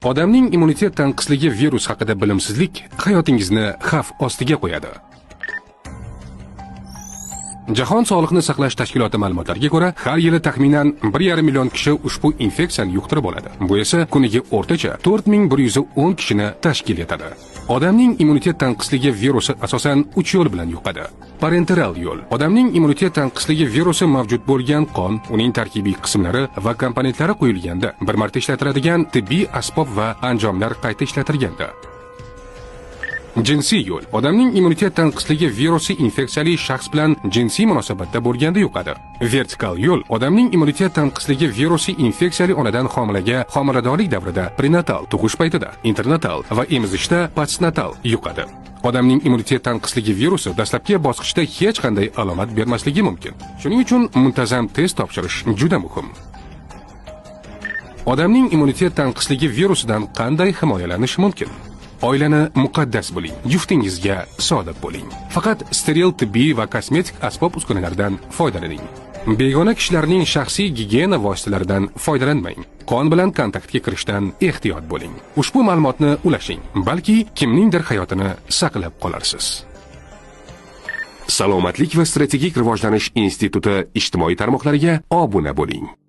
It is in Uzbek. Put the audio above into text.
Odamning immunitet tanqisligi virus haqida bilimsizlik hayotingizni xavf ostiga qo'yadi. Jahon Sog'liqni saqlash tashkiloti ma'lumotlariga ko'ra, har yili taxminan 1,5 million kishi ushbu infeksiyani yuqtirib oladi. Bu esa kuniga o'rtacha 4110 kishini tashkil etadi. Odamning immunitet tanqisligi virusi asosan 3 yo'l bilan yuqadi. Parenteral yo'l. Odamning immunitet tanqisligi virusi mavjud bo'lgan qon, uning tarkibiy qismlari va komponentlari qo'yilganda, bir marta ishlatiladigan tibbiy asbob va anjomlar qayta ishlatilganda. Jinsiy yo'l. Odamning immunitet tanqisligi virusi infeksiyali shaxs bilan jinsiy munosabatda bo'lganda yuqadi. Vertikal yo'l. Odamning immunitet tanqisligi virusi infeksiyali onadan homilaga homiladorlik davrida, prenatal tug'ish paytida, internatal va emizishda postnatal yuqadi. Odamning immunitet tanqisligi virusi dastlabki bosqichda hech qanday alomat bermasligi mumkin. Shuning uchun muntazam test topshirish juda muhim. Odamning immunitet tanqisligi virusidan qanday himoyalanish mumkin? Oilani muqaddas bo'ling, juftingizga sodiq bo'ling. Faqat steril tibbiy va kosmetik asbob-uskunalardan foydalaning. Begona kishilarning shaxsiy gigiyena vositalaridan foydalanmang. Qon bilan kontaktga kirishdan ehtiyot bo'ling. Ushbu ma'lumotni ulashing, balki kimningdir hayotini saqlab qolarsiz. Salomatlik va strategik rivojlanish instituti ijtimoiy tarmoqlariga obuna bo'ling.